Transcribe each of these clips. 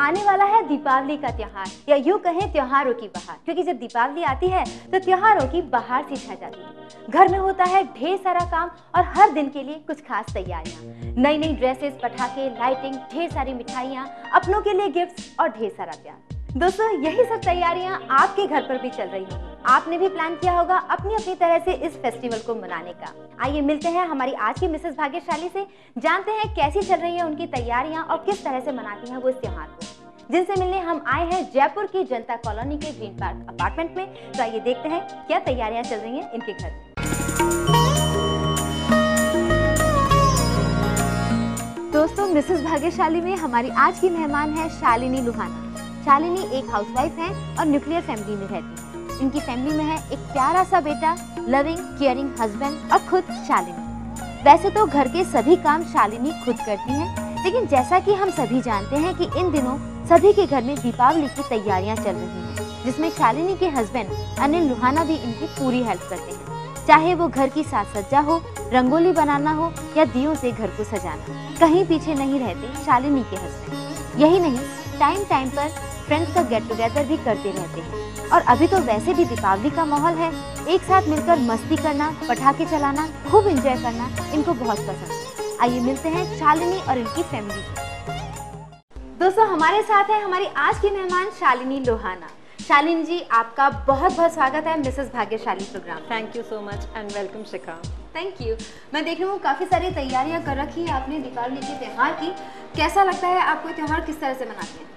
आने वाला है दीपावली का त्योहार, या यूँ कहें त्योहारों की बहार। क्योंकि जब दीपावली आती है तो त्योहारों की बहार सी छा जाती है। घर में होता है ढेर सारा काम और हर दिन के लिए कुछ खास तैयारियां, नई नई ड्रेसेस, पटाखे, लाइटिंग, ढेर सारी मिठाइयाँ, अपनों के लिए गिफ्ट्स और ढेर सारा प्यार। दोस्तों, यही सब तैयारियां आपके घर पर भी चल रही होंगी। आपने भी प्लान किया होगा अपनी अपनी तरह से इस फेस्टिवल को मनाने का। आइए मिलते हैं हमारी आज की मिसेस भाग्यशाली से, जानते हैं कैसी चल रही है उनकी तैयारियां और किस तरह से मनाती हैं वो इस त्योहार को। जिनसे मिलने हम आए हैं जयपुर की जनता कॉलोनी के ग्रीन पार्क अपार्टमेंट में। तो आइए देखते हैं क्या तैयारियां चल रही हैं इनके घर। दोस्तों, मिसेस भाग्यशाली में हमारी आज की मेहमान है शालिनी लुहाना। शालिनी एक हाउसवाइफ है और न्यूक्लियर फैमिली में रहती है। इनकी फैमिली में है एक प्यारा सा बेटा, लविंग केयरिंग हस्बैंड और खुद शालिनी। वैसे तो घर के सभी काम शालिनी खुद करती हैं, लेकिन जैसा कि हम सभी जानते हैं कि इन दिनों सभी के घर में दीपावली की तैयारियां चल रही हैं, जिसमें शालिनी के हस्बैंड अनिल लुहाना भी इनकी पूरी हेल्प करते हैं। चाहे वो घर की साज सज्जा हो, रंगोली बनाना हो या दियों से घर को सजाना, कहीं पीछे नहीं रहते शालिनी के हस्बैंड। यही नहीं, टाइम टाइम पर फ्रेंड्स का गेट टुगेदर भी करते रहते हैं। और अभी तो वैसे भी दीपावली का माहौल है, एक साथ मिलकर मस्ती करना, पटाखे चलाना, खूब एंजॉय करना इनको बहुत पसंद है। आइए मिलते हैं शालिनी और इनकी फैमिली से। दोस्तों, हमारे साथ है हमारी आज की मेहमान शालिनी लोहाना। शालिनी जी, आपका बहुत बहुत स्वागत है Mrs Bhagyashali programme. Thank you so much and welcome Shikha. Thank you. मैं देख रही हूँ काफ़ी सारी तैयारियां कर रखी है आपने दीपावली के त्यौहार की। कैसा लगता है आपको ये त्यौहार, किस तरह से मनाते हैं?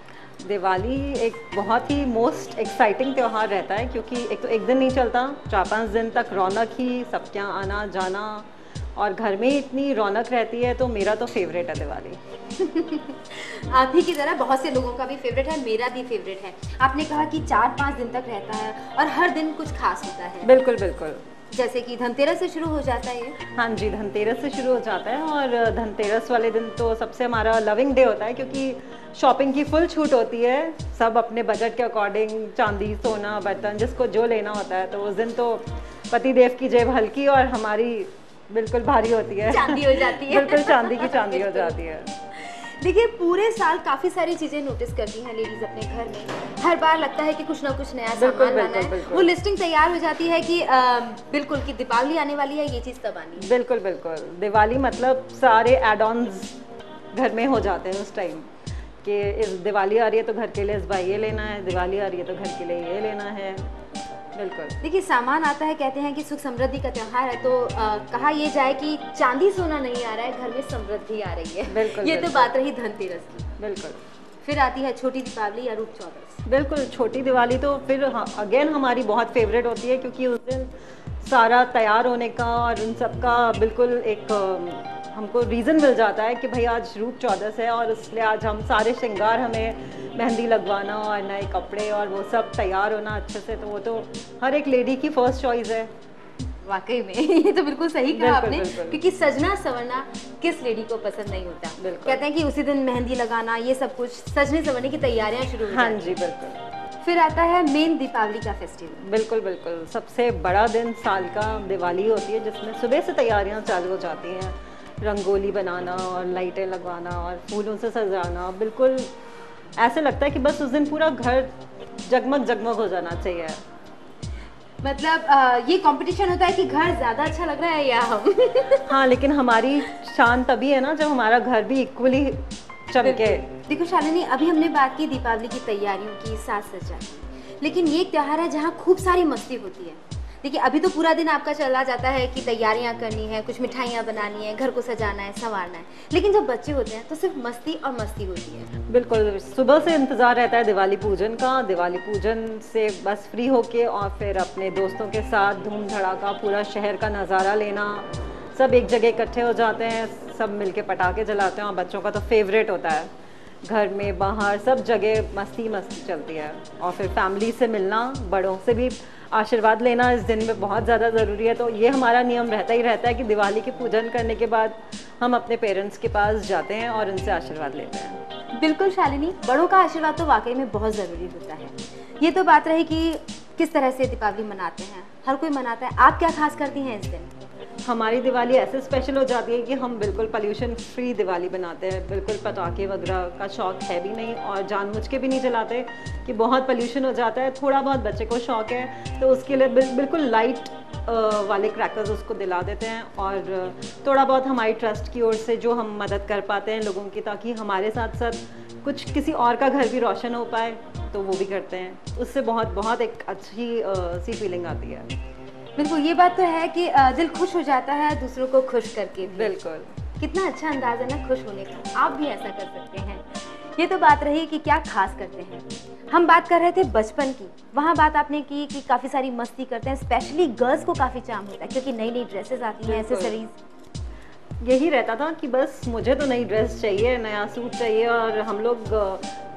दिवाली एक बहुत ही मोस्ट एक्साइटिंग त्यौहार रहता है, क्योंकि एक तो एक दिन नहीं चलता, 4-5 दिन तक रौनक ही, सबके यहाँ आना जाना और घर में इतनी रौनक रहती है। तो मेरा तो फेवरेट है दिवाली। आप ही की तरह बहुत से लोगों का भी फेवरेट है, मेरा भी फेवरेट है। आपने कहा कि 4-5 दिन तक रहता है और हर दिन कुछ खास होता है। बिल्कुल बिल्कुल। जैसे कि धनतेरस से शुरू हो जाता है ये। हाँ जी, धनतेरस से शुरू हो जाता है और धनतेरस वाले दिन तो सबसे हमारा लविंग डे होता है, क्योंकि शॉपिंग की फुल छूट होती है। सब अपने बजट के अकॉर्डिंग चांदी, सोना, बर्तन, जिसको जो लेना होता है, तो उस दिन तो पति देव की जेब हल्की और हमारी बिल्कुल भारी होती है। चांदी हो जाती है। बिल्कुल चांदी की चांदी हो जाती है। देखिए, पूरे साल काफ़ी सारी चीज़ें नोटिस करती हैं लेडीज़ अपने घर में। हर बार लगता है कि कुछ ना कुछ नया सामान लाना है। वो लिस्टिंग तैयार हो जाती है कि बिल्कुल कि दीपावली आने वाली है, ये चीज़ तब आनी है। बिल्कुल बिल्कुल। दिवाली मतलब सारे एड ऑन्स घर में हो जाते हैं उस टाइम कि इस दिवाली आ रही है तो घर के लिए इस बार ये लेना है, दिवाली आ रही है तो घर के लिए ये लेना है। बिल्कुल। देखिए, सामान आता है, कहते हैं कि सुख समृद्धि का त्योहार है, तो कहा ये जाए कि चांदी सोना नहीं आ रहा है, घर में समृद्धि आ रही है। बिल्कुल। ये तो बात रही धनतेरस की। बिल्कुल। फिर आती है छोटी दीपावली या रूप चौदस। बिल्कुल, छोटी दिवाली तो फिर अगेन हमारी बहुत फेवरेट होती है, क्योंकि उस दिन सारा तैयार होने का और उन सब का बिल्कुल एक हमको रीज़न मिल जाता है कि भाई आज रूप चौदस है और इसलिए आज हम सारे श्रृंगार, हमें मेहंदी लगवाना और नए कपड़े और वो सब तैयार होना अच्छे से, तो वो तो हर एक लेडी की फर्स्ट चॉइस है। वाकई में ये तो बिल्कुल सही कहा आपने, बिल्कुल। क्योंकि सजना संवरना किस लेडी को पसंद नहीं होता। कहते हैं कि उसी दिन मेहंदी लगाना, ये सब कुछ सजने संवरने की तैयारियां शुरू हो जाती हैं। हाँ जी, बिल्कुल। फिर आता है मेन दीपावली का फेस्टिवल। बिल्कुल बिल्कुल। सबसे बड़ा दिन साल का दिवाली होती है, जिसमें सुबह से तैयारियां चालू हो जाती हैं। रंगोली बनाना और लाइटें लगवाना और फूलों से सजाना, बिल्कुल ऐसे लगता है कि बस उस दिन पूरा घर जगमग जगमग हो जाना चाहिए। मतलब ये कंपटीशन होता है कि घर ज़्यादा अच्छा लग रहा है या हम। हाँ, लेकिन हमारी शान तभी है ना जब हमारा घर भी इक्वली चमके। देखो शालिनी, अभी हमने बात की दीपावली की तैयारियों की, साज सज्जा की, लेकिन ये एक त्योहार है जहाँ खूब सारी मस्ती होती है। देखिए, अभी तो पूरा दिन आपका चला जाता है कि तैयारियां करनी है, कुछ मिठाइयां बनानी है, घर को सजाना है, संवारना है, लेकिन जब बच्चे होते हैं तो सिर्फ मस्ती और मस्ती होती है। बिल्कुल। सुबह से इंतज़ार रहता है दिवाली पूजन का। दिवाली पूजन से बस फ्री होके और फिर अपने दोस्तों के साथ धूम धड़ाका पूरा शहर का नज़ारा लेना। सब एक जगह इकट्ठे हो जाते हैं, सब मिलके पटाखे जलाते हैं और बच्चों का तो फेवरेट होता है। घर में बाहर सब जगह मस्ती मस्ती चलती है। और फिर फैमिली से मिलना, बड़ों से भी आशीर्वाद लेना इस दिन में बहुत ज़्यादा ज़रूरी है। तो ये हमारा नियम रहता ही रहता है कि दिवाली के पूजन करने के बाद हम अपने पेरेंट्स के पास जाते हैं और उनसे आशीर्वाद लेते हैं। बिल्कुल शालिनी, बड़ों का आशीर्वाद तो वाकई में बहुत ज़रूरी होता है। ये तो बात रही कि किस तरह से दीपावली मनाते हैं, हर कोई मनाता है। आप क्या खास करती हैं इस दिन? हमारी दिवाली ऐसे स्पेशल हो जाती है कि हम बिल्कुल पोल्यूशन फ्री दिवाली बनाते हैं, बिल्कुल पटाखे वगैरह का शौक है भी नहीं और जानबूझ के भी नहीं जलाते कि बहुत पोल्यूशन हो जाता है। थोड़ा बहुत बच्चे को शौक है तो उसके लिए बिल्कुल लाइट वाले क्रैकर्स उसको दिला देते हैं, और थोड़ा बहुत हमारी ट्रस्ट की ओर से जो हम मदद कर पाते हैं लोगों की, ताकि हमारे साथ साथ कुछ किसी और का घर भी रोशन हो पाए, तो वो भी करते हैं। उससे बहुत बहुत एक अच्छी सी फीलिंग आती है। बिल्कुल, ये बात तो है कि दिल खुश हो जाता है दूसरों को खुश करके। बिल्कुल, कितना अच्छा अंदाज है ना खुश होने का, आप भी ऐसा कर सकते हैं। ये तो बात रही कि क्या खास करते हैं। हम बात कर रहे थे बचपन की, वहाँ बात आपने की कि काफ़ी सारी मस्ती करते हैं, स्पेशली गर्ल्स को काफ़ी चार्म होता है क्योंकि नई नई ड्रेसेस आती हैं, एसेसरीज। यही रहता था कि बस मुझे तो नई ड्रेस चाहिए, नया सूट चाहिए, और हम लोग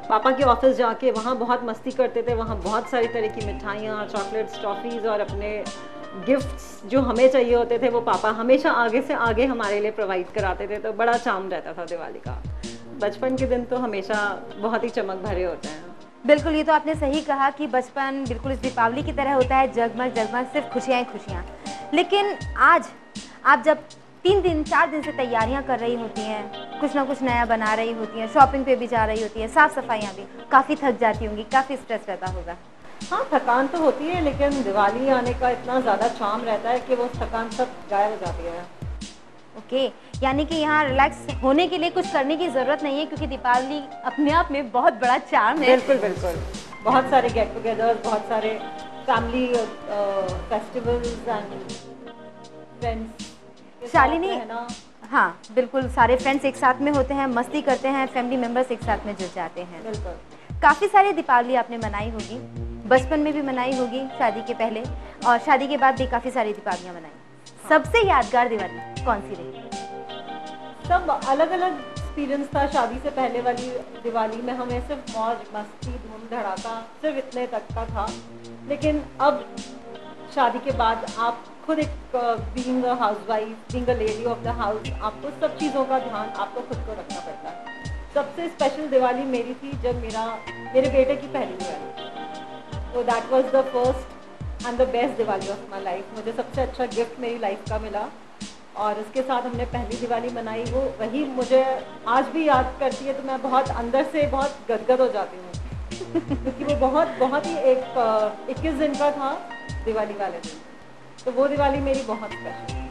पापा के ऑफिस जाके वहाँ बहुत मस्ती करते थे। वहाँ बहुत सारी तरह की मिठाइयाँ, चॉकलेट्स, टॉफ़ीज़ और अपने गिफ्ट्स जो हमें चाहिए होते थे वो पापा हमेशा आगे से आगे हमारे लिए प्रोवाइड कराते थे। तो बड़ा चार्म रहता था दिवाली का। बचपन के दिन तो हमेशा बहुत ही चमक भरे होते हैं। बिल्कुल, ये तो आपने सही कहा कि बचपन बिल्कुल इस दीपावली की तरह होता है, जगमग जगमग, सिर्फ खुशियाँ ही खुशियाँ। लेकिन आज आप जब 3 दिन 4 दिन से तैयारियां कर रही होती हैं, कुछ ना कुछ नया बना रही होती हैं, शॉपिंग पे भी जा रही होती हैं, साफ़ सफाइयाँ भी, काफ़ी थक जाती होंगी, काफ़ी स्ट्रेस रहता होगा। हाँ, थकान तो होती है, लेकिन दिवाली आने का इतना ज़्यादा चार्म रहता है कि वो थकान सब गायब हो जाती है। ओके, यानी कि यहाँ रिलैक्स होने के लिए कुछ करने की ज़रूरत नहीं है क्योंकि दीपावली अपने आप में बहुत बड़ा चार्म है। बिल्कुल बिल्कुल, बहुत सारे गेट टुगेदर, बहुत सारे family festivals and friends. Shalini, हाँ बिल्कुल, सारे फ्रेंड्स एक साथ में होते हैं, मस्ती करते हैं, फैमिली मेम्बर्स एक साथ में जुट जाते हैं। बिल्कुल। काफ़ी सारी दीपावली आपने मनाई होगी, बचपन में भी मनाई होगी, शादी के पहले, और शादी के बाद भी काफ़ी सारी दीपावलियाँ मनाई। सबसे यादगार दिवाली कौन सी रही? सब अलग अलग एक्सपीरियंस था। शादी से पहले वाली दिवाली में हमें सिर्फ मौज मस्ती धूम धड़ाका सिर्फ इतने तक का था, लेकिन अब शादी के बाद आप खुद एक being a housewife, being a lady of the house, आपको सब चीज़ों का ध्यान आपको खुद को रखना पड़ता है। सबसे स्पेशल दिवाली मेरी थी जब मेरे बेटे की पहली दिवाली, तो that was the first and the best Diwali of my life. मुझे सबसे अच्छा गिफ्ट मेरी लाइफ का मिला और उसके साथ हमने पहली दिवाली मनाई। वो वही मुझे आज भी याद करती है तो मैं बहुत अंदर से बहुत गदगद हो जाती हूँ क्योंकि वो बहुत ही एक 21 दिन का था दिवाली वाले दिन, तो वो दिवाली मेरी बहुत स्पेशल,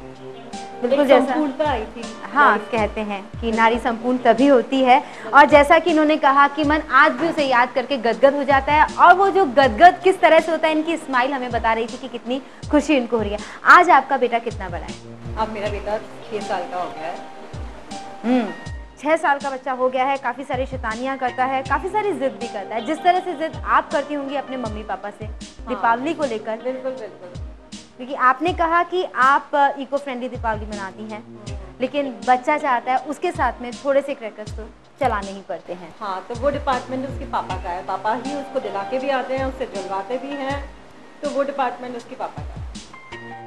बिल्कुल जैसा संपूर्णता आई थी। हाँ, कहते हैं कि नारी संपूर्ण तभी होती है, और जैसा कि इन्होंने कहा कि मन आज भी उसे याद करके गदगद हो जाता है, और वो जो गदगद किस तरह से होता है, इनकी स्माइल हमें बता रही थी कि कितनी खुशी इनको हो रही है। आज आपका बेटा कितना बड़ा है? अब मेरा बेटा 6 साल का हो गया है। 6 साल का बच्चा हो गया है, काफ़ी सारी शैतानियाँ करता है, काफ़ी सारी जिद भी करता है, जिस तरह से जिद आप करती होंगी अपने मम्मी पापा से दीपावली को लेकर। बिल्कुल बिल्कुल, क्योंकि आपने कहा कि आप इको फ्रेंडली दीपावली मनाती हैं, लेकिन बच्चा चाहता है उसके साथ में थोड़े से क्रैकर्स तो चलाने ही पड़ते हैं। हाँ, तो वो डिपार्टमेंट उसके पापा का है, पापा ही उसको दिला के भी आते हैं, उससे जलवाते भी हैं, तो वो डिपार्टमेंट उसके पापा का है।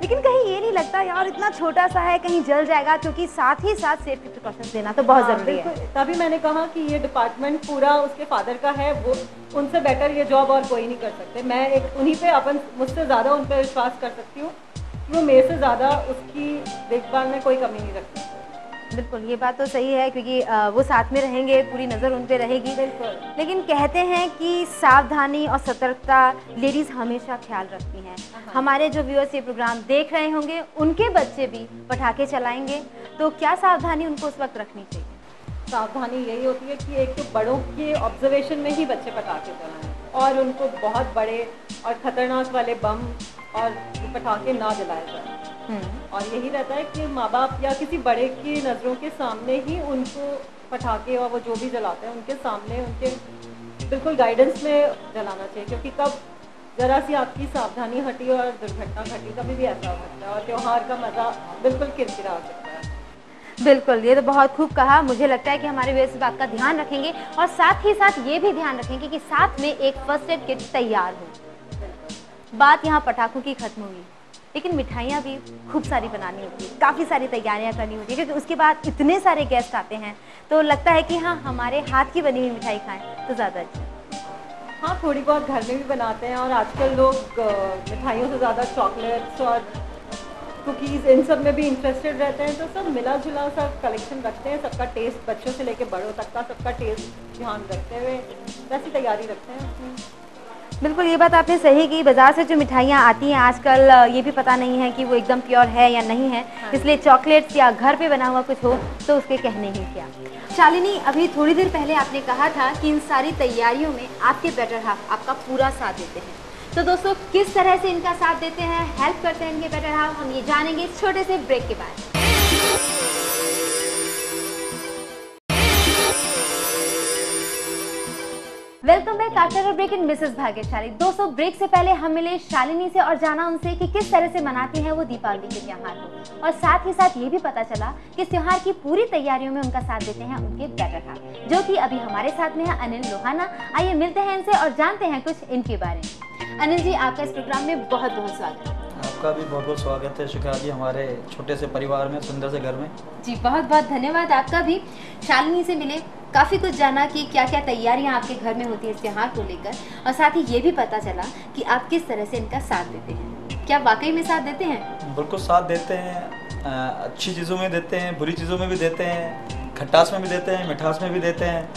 लेकिन कहीं ये नहीं लगता यार इतना छोटा सा है कहीं जल जाएगा, क्योंकि साथ ही साथ सेफ्टी प्रिकॉशंस लेना तो बहुत ज़रूरी है। तभी मैंने कहा कि ये डिपार्टमेंट पूरा उसके फादर का है, वो उनसे बेटर ये जॉब और कोई नहीं कर सकते। मैं एक उन्हीं पे मुझसे ज़्यादा उन पर विश्वास कर सकती हूँ, वो मेरे से ज़्यादा उसकी देखभाल में कोई कमी नहीं रखती। बिल्कुल, ये बात तो सही है क्योंकि वो साथ में रहेंगे, पूरी नज़र उन पे रहेगी। बिल्कुल। लेकिन कहते हैं कि सावधानी और सतर्कता लेडीज़ हमेशा ख्याल रखती हैं। हमारे जो व्यूअर्स ये प्रोग्राम देख रहे होंगे, उनके बच्चे भी पटाखे चलाएंगे, तो क्या सावधानी उनको उस वक्त रखनी चाहिए? सावधानी यही होती है कि एक तो बड़ों के ऑब्जर्वेशन में ही बच्चे पटाखे चलाएं और उनको बहुत बड़े और ख़तरनाक वाले बम और पटाखे ना जलाए जाए। और यही रहता है कि माँ बाप या किसी बड़े की नज़रों के सामने ही उनको पटाखे और वो जो भी जलाते हैं उनके सामने उनके बिल्कुल गाइडेंस में जलाना चाहिए, क्योंकि कब ज़रा सी आपकी सावधानी हटी और दुर्घटना घटी, कभी भी ऐसा हो सकता है और त्यौहार का मज़ा बिल्कुल किरकिरा हो सकता है। बिल्कुल, ये तो बहुत खूब कहा। मुझे लगता है कि हमारे व्यूअर्स इस बात का ध्यान रखेंगे और साथ ही साथ ये भी ध्यान रखेंगे कि साथ में एक फर्स्ट एड किट तैयार हो। बात यहाँ पटाखों की खत्म हुई, लेकिन मिठाइयाँ भी खूब सारी बनानी होती है, काफ़ी सारी तैयारियाँ करनी होती है, क्योंकि उसके बाद इतने सारे गेस्ट आते हैं, तो लगता है कि हाँ हमारे हाथ की बनी हुई मिठाई खाएं तो ज़्यादा अच्छा। हाँ, थोड़ी बहुत घर में भी बनाते हैं और आजकल लोग मिठाइयों से ज़्यादा चॉकलेट्स और कुकीज़, इन सब में भी इंटरेस्टेड रहते हैं, तो सब मिला जुला सा कलेक्शन रखते हैं। सबका टेस्ट, बच्चों से लेके बड़ों तक का सबका टेस्ट ध्यान रखते हुए वैसी तैयारी रखते हैं अपनी। बिल्कुल, ये बात आपने सही की। बाज़ार से जो मिठाइयाँ आती हैं आजकल, ये भी पता नहीं है कि वो एकदम प्योर है या नहीं है, इसलिए चॉकलेट्स या घर पे बना हुआ कुछ हो तो उसके कहने ही क्या। शालिनी, अभी थोड़ी देर पहले आपने कहा था कि इन सारी तैयारियों में आपके बेटर हाफ आपका पूरा साथ देते हैं, तो दोस्तों किस तरह से इनका साथ देते हैं, हेल्प करते हैं इनके बेटर हाफ, हम ये जानेंगे इस छोटे से ब्रेक के बाद। Welcome back after break in Mrs Bhagyashali. दोस्तों, ब्रेक से पहले हम मिले शालिनी से और जाना उनसे कि किस तरह से मनाती हैं वो दीपावली के त्योहार को, और साथ ही साथ ये भी पता चला कि इस त्योहार की पूरी तैयारियों में उनका साथ देते हैं उनके बेटर हाफ, जो कि अभी हमारे साथ में है अनिल लोहाना। आइए मिलते हैं इनसे और जानते हैं कुछ इनके बारे में। अनिल जी, आपका इस प्रोग्राम में बहुत बहुत स्वागत है। आपका भी बहुत बहुत स्वागत है शिखा जी, हमारे छोटे से परिवार में, सुंदर से घर में। जी, बहुत बहुत धन्यवाद आपका भी। शालिनी से मिले, काफ़ी कुछ जाना कि क्या क्या तैयारियां आपके घर में होती है इस त्योहार को लेकर, और साथ ही ये भी पता चला कि आप किस तरह से इनका साथ देते हैं। क्या वाकई में साथ देते हैं? बिल्कुल साथ देते हैं, अच्छी चीज़ों में देते हैं, बुरी चीज़ों में भी देते हैं, खटास में भी देते हैं, मिठास में भी देते हैं।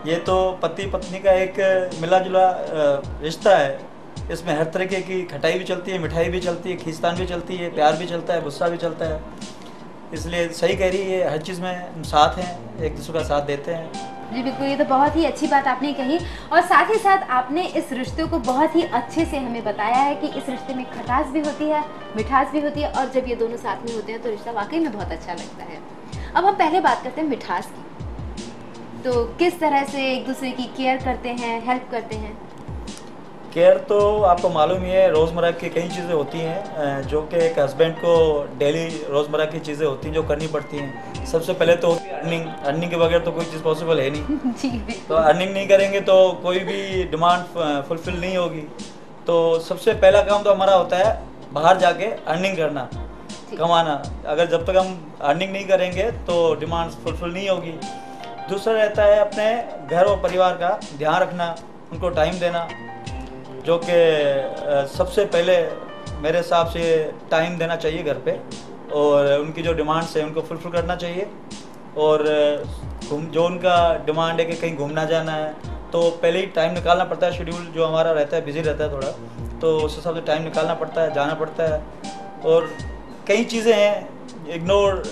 ये तो पति पत्नी का एक मिला जुला रिश्ता है। इसमें हर तरीके की खटाई भी चलती है, मिठाई भी चलती है, खींचतान भी चलती है, प्यार भी चलता है, गुस्सा भी चलता है। इसलिए सही कह रही है, हर चीज़ में हम साथ हैं, एक दूसरे का साथ देते हैं। जी बिल्कुल, ये तो बहुत ही अच्छी बात आपने कही, और साथ ही साथ आपने इस रिश्ते को बहुत ही अच्छे से हमें बताया है कि इस रिश्ते में खटास भी होती है, मिठास भी होती है, और जब ये दोनों साथ में होते हैं तो रिश्ता वाकई में बहुत अच्छा लगता है। अब हम पहले बात करते हैं मिठास की, तो किस तरह से एक दूसरे की केयर करते हैं, हेल्प करते हैं? केयर तो आपको मालूम ही है, रोज़मर्रा की कई चीज़ें होती हैं जो कि एक हस्बैंड को डेली रोज़मर्रा की चीज़ें होती हैं जो करनी पड़ती हैं। सबसे पहले तो होती है अर्निंग। अर्निंग के बगैर तो कोई चीज़ पॉसिबल है नहीं। जी तो अर्निंग नहीं करेंगे तो कोई भी डिमांड फुलफिल नहीं होगी। तो सबसे पहला काम तो हमारा होता है बाहर जाके अर्निंग करना, कमाना। अगर जब तक हम अर्निंग नहीं करेंगे तो डिमांड फुलफिल नहीं होगी। दूसरा रहता है अपने घर और परिवार का ध्यान रखना, उनको टाइम देना, जो कि सबसे पहले मेरे हिसाब से टाइम देना चाहिए घर पे, और उनकी जो डिमांड्स है उनको फुलफिल करना चाहिए। और जो उनका डिमांड है कि कहीं घूमना जाना है तो पहले ही टाइम निकालना पड़ता है। शेड्यूल जो हमारा रहता है बिजी रहता है थोड़ा, तो उस हिसाब से टाइम निकालना पड़ता है, जाना पड़ता है। और कई चीज़ें हैं इग्नोर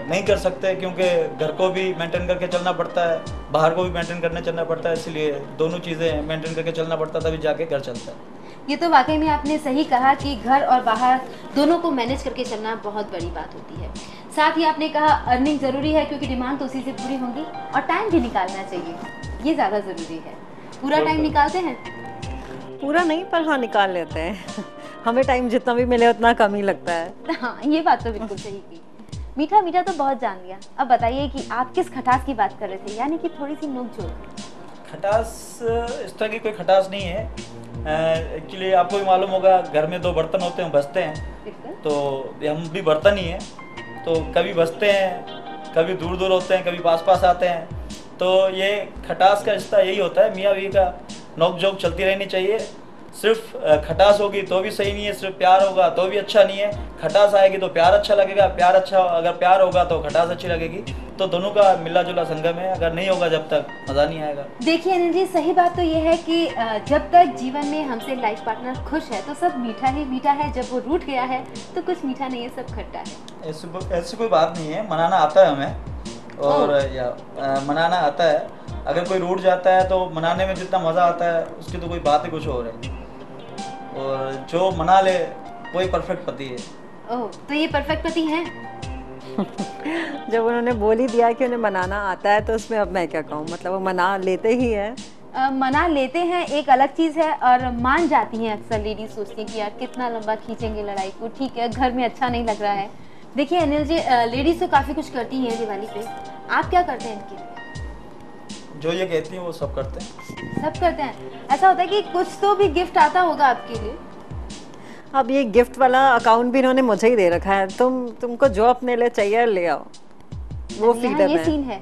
नहीं कर सकते, क्योंकि घर को भी मेंटेन करके चलना पड़ता है, बाहर को भी मेंटेन करने चलना पड़ता है। इसलिए दोनों चीज़ें मेंटेन करके चलना पड़ता है, तभी जाके घर चलता है। ये तो वाकई में आपने सही कहा कि घर और बाहर दोनों को मैनेज करके चलना बहुत बड़ी बात होती है। साथ ही आपने कहा अर्निंग ज़रूरी है, क्योंकि डिमांड तो उसी से पूरी होंगी, और टाइम भी निकालना चाहिए, ये ज़्यादा ज़रूरी है। पूरा टाइम निकालते हैं? पूरा नहीं, पर हाँ निकाल लेते हैं। हमें टाइम जितना भी मिले उतना कम ही लगता है। हाँ, ये बात तो बिल्कुल सही की। मीठा मीठा तो बहुत जान लिया, अब बताइए कि आप किस खटास की बात कर रहे थे, यानी कि थोड़ी सी नोक-झोंक। खटास इस तरह की कोई खटास नहीं है। एक्चुअली आपको भी मालूम होगा, घर में दो बर्तन होते हैं, बसते हैं, तो हम भी बर्तन ही हैं। तो कभी बसते हैं, कभी दूर दूर होते हैं, कभी पास पास आते हैं। तो ये खटास का रिश्ता यही होता है, मियाँ बीवी का नोक झोंक चलती रहनी चाहिए। सिर्फ खटास होगी तो भी सही नहीं है, सिर्फ प्यार होगा तो भी अच्छा नहीं है। खटास आएगी तो प्यार अच्छा लगेगा, प्यार अच्छा, अगर प्यार होगा तो खटास अच्छी लगेगी। तो दोनों का मिला जुला संगम है, अगर नहीं होगा जब तक मज़ा नहीं आएगा। देखिए अनिल जी, सही बात तो ये है कि जब तक जीवन में हमसे लाइफ पार्टनर खुश है तो सब मीठा ही मीठा है, जब वो रूठ गया है तो कुछ मीठा नहीं है, सब खट्टा है। ऐसी कोई बात नहीं है, मनाना आता है हमें, और मनाना आता है। अगर कोई रूठ जाता है तो मनाने में जितना मज़ा आता है उसकी तो कोई बात ही कुछ और है। और जो मना ले वही परफेक्ट पति है। ओह, तो ये परफेक्ट पति हैं? जब उन्होंने बोल ही दिया कि उन्हें मनाना आता है तो उसमें अब मैं क्या कहूँ, मतलब वो मना लेते ही हैं। मना लेते हैं एक अलग चीज़ है, और मान जाती हैं। अक्सर लेडीज सोचती हैं कि यार कितना लंबा खींचेंगे लड़ाई को, ठीक है घर में अच्छा नहीं लग रहा है। देखिए अनिल जी, लेडीज तो काफ़ी कुछ करती हैं दिवाली पे, आप क्या करते हैं इनके लिए? जो ये कहती हैं वो सब करते हैं। सब करते हैं? ऐसा होता है कि कुछ तो भी गिफ्ट आता होगा आपके लिए? अब ये गिफ्ट वाला अकाउंट भी इन्होंने मुझे ही दे रखा है, तुमको जो अपने लिए चाहिए ले आओ, वो फ्री देना ये है। सीन है।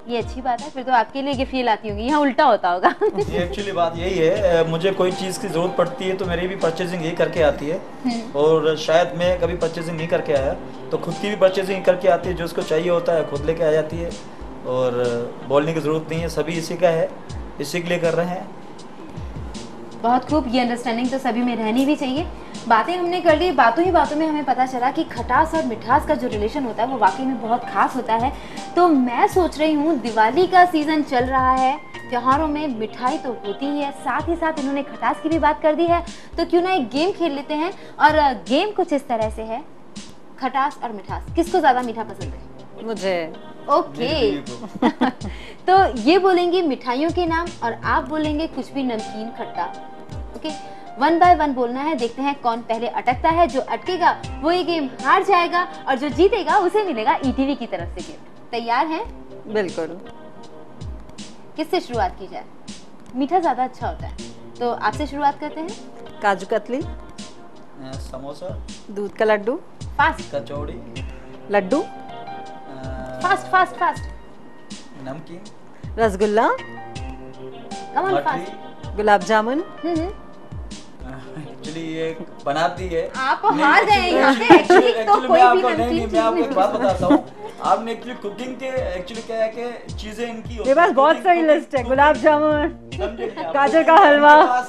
ये अच्छी बात है, फिर तो आपके लिए गिफ्ट ये लाती होंगी, यहाँ उल्टा होता होगा। ये एक्चुअली बात यही है, मुझे कोई चीज़ की ज़रूरत पड़ती है तो मेरी भी परचेजिंग यही करके आती है, और शायद मैं कभी परचेजिंग नहीं करके आया तो खुद की भी परचेजिंग करके आती है, जो उसको चाहिए होता है खुद लेके आ जाती है, और बोलने की ज़रूरत नहीं है, सभी इसी का है, इसी के लिए कर रहे हैं। बहुत खूब, ये अंडरस्टैंडिंग तो सभी में रहनी भी चाहिए। बातें हमने कर ली, बातों ही बातों में हमें पता चला कि खटास और मिठास का जो रिलेशन होता है वो वाकई में बहुत खास होता है। तो मैं सोच रही हूँ, दिवाली का सीज़न चल रहा है, त्योहारों में मिठाई तो होती ही है, साथ ही साथ इन्होंने खटास की भी बात कर दी है, तो क्यों ना एक गेम खेल लेते हैं। और गेम कुछ इस तरह से है, खटास और मिठास, किसको ज़्यादा मीठा पसंद है? मुझे। ओके। तो ये बोलेंगे मिठाइयों के नाम और आप बोलेंगे कुछ भी नमकीन खट्टा। ओके, 1 बाय 1 बोलना है, देखते हैं कौन पहले अटकता है। जो अटकेगा वो ये गेम हार जाएगा और जो जीतेगा उसे मिलेगा ईटीवी की तरफ से गिफ्ट। तैयार हैं? बिल्कुल। किससे शुरुआत की जाए? मीठा ज्यादा अच्छा होता है, तो आपसे शुरुआत करते हैं। काजू कतली, समोसा, दूध का लड्डू, फास्ट, कचौड़ी, लड्डू, फास्ट फास्ट फास्ट, नमकीन, rasgulla, come on fast, gulab jamun. Actually ये बनाती है आप हार गए यहाँ पे। एक्चुअली तो कोई भी नमकीन मैं आपको एक बात बताता हूँ, आपने एक्चुअली कुकिंग के एक्चुअली क्या है कि चीजें इनकी मेरे पास बहुत सारी लिस्ट है, गुलाब जामुन, गाजर का हलवा।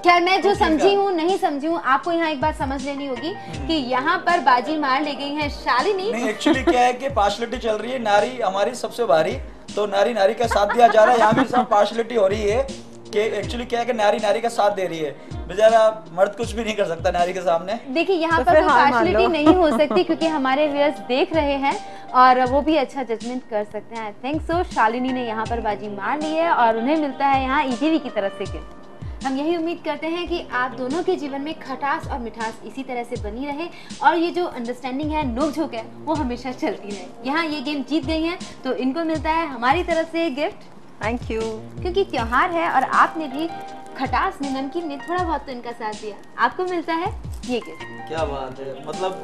क्या मैं जो समझी हूँ नहीं समझी हूँ, आपको यहाँ एक बात समझ लेनी होगी कि यहाँ पर बाजी मार ले गई है शालिनी। नहीं, एक्चुअली क्या है कि पार्शलिटी चल रही है, नारी हमारी सबसे भारी, तो नारी नारी का साथ दिया जा रहा है, यहाँ भी सब पार्शलिटी हो रही है कि एक्चुअली क्या है कि नारी नारी का साथ दे रही है, बेचारा मर्द कुछ भी नहीं कर सकता नारी के सामने। देखिए यहाँ पर कोई पार्शलिटी नहीं हो सकती क्योंकि हमारे व्यूअर्स देख रहे हैं और वो भी अच्छा जजमेंट कर सकते हैं। आई थिंक सो शालिनी ने यहाँ पर बाजी मार ली है और उन्हें मिलता है यहाँ ईटीवी की तरफ से गिफ्ट। हम यही उम्मीद करते हैं कि आप दोनों के जीवन में खटास और मिठास इसी तरह से बनी रहे और ये जो अंडरस्टैंडिंग है, नोक-झोंक है, वो हमेशा चलती रहे। यहाँ ये गेम जीत गई हैं तो इनको मिलता है हमारी तरफ से गिफ्ट। Thank you. क्योंकि त्योहार है और आपने भी खटास में, नमकीन में थोड़ा बहुत तो इनका साथ दिया, आपको मिलता है ये गिफ्ट। क्या बात है, मतलब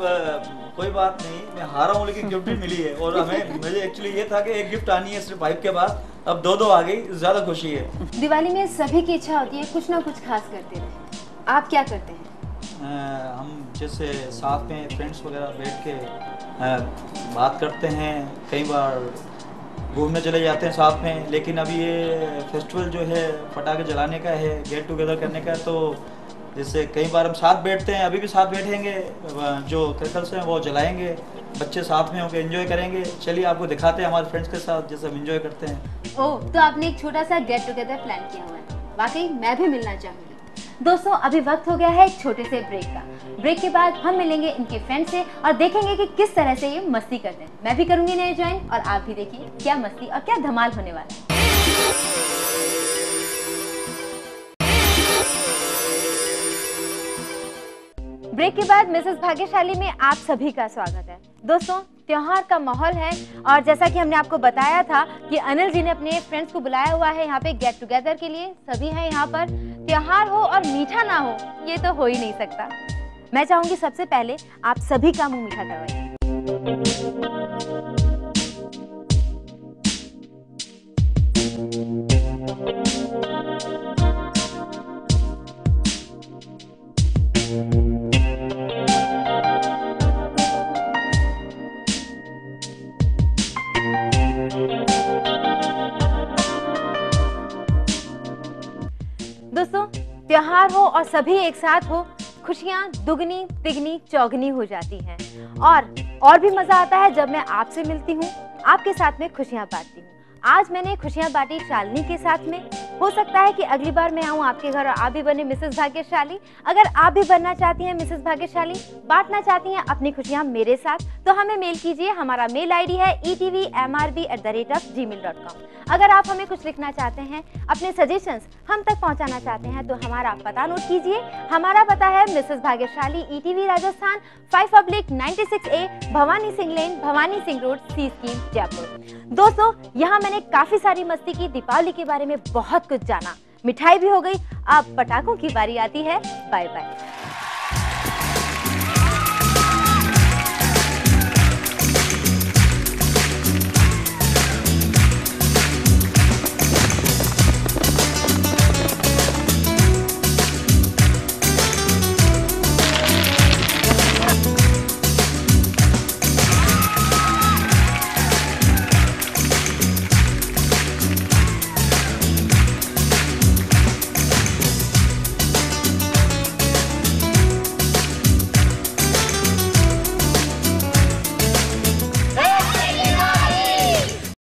कोई बात नहीं, मैं हारा हूँ लेकिन गिफ्ट भी मिली है और हमें मुझे एक्चुअली ये था कि एक गिफ्ट आनी है सिर्फ वाइफ के बाद, अब दो आ गई, ज्यादा खुशी है। दिवाली में सभी की इच्छा होती है कुछ ना कुछ खास करते रहे, आप क्या करते हैं? हम जैसे साथ में फ्रेंड्स वगैरह बैठ के बात करते हैं, कई बार घूमने चले जाते हैं साथ में, लेकिन अभी ये फेस्टिवल जो है पटाखे जलाने का है, गेट टुगेदर करने का है, तो जैसे कई बार हम साथ बैठते हैं, अभी भी साथ बैठेंगे, जो क्रैकर्स हैं वो जलाएंगे, बच्चे साथ में होकर एंजॉय करेंगे। चलिए आपको दिखाते हैं हमारे फ्रेंड्स के साथ जैसे हम एंजॉय करते हैं। ओह, तो आपने एक छोटा सा गेट टुगेदर प्लान किया हुआ है, वाकई मैं भी मिलना चाहूँगी। दोस्तों अभी वक्त हो गया है एक छोटे से ब्रेक का। ब्रेक के बाद हम मिलेंगे इनके फ्रेंड से और देखेंगे कि किस तरह से ये मस्ती करते हैं। मैं भी करूंगी इन्हें ज्वाइन और आप भी देखिए क्या मस्ती और क्या धमाल होने वाला है। ब्रेक के बाद मिसेस भाग्यशाली में आप सभी का स्वागत है। दोस्तों त्योहार का माहौल है और जैसा कि हमने आपको बताया था कि अनिल जी ने अपने फ्रेंड्स को बुलाया हुआ है यहाँ पे गेट टुगेदर के लिए। सभी हैं यहाँ पर, त्योहार हो और मीठा ना हो ये तो हो ही नहीं सकता। मैं चाहूंगी सबसे पहले आप सभी का मुंह मीठा करवाइए। दोस्तों त्योहार हो और सभी एक साथ हो, खुशियाँ दुगनी तिगनी चौगनी हो जाती हैं और भी मजा आता है जब मैं आपसे मिलती हूँ, आपके साथ में खुशियाँ बांटती हूँ। आज मैंने खुशियाँ बांटी शालिनी के साथ में, हो सकता है कि अगली बार मैं आऊँ आपके घर और आप भी बने मिसेस भाग्यशाली। अगर आप भी बनना चाहती हैं मिसेस भाग्यशाली, बांटना चाहती हैं अपनी खुशियाँ मेरे साथ, तो हमें मेल कीजिए। हमारा मेल आईडी है etvmrb@gmail.com। अगर आप हमें कुछ लिखना चाहते हैं, अपने सजेशंस हम तक पहुंचाना चाहते हैं, तो हमारा पता नोट कीजिए। हमारा पता है Mrs Bhagyashali, ETV Rajasthan, 5 public 96A, Bhawani Singh lane, Bhawani Singh road, C scheme, Jaipur. दोस्तों यहाँ मैंने काफी सारी मस्ती की, दीपावली के बारे में बहुत कुछ जाना, मिठाई भी हो गई, अब पटाखों की बारी आती है। Bye bye.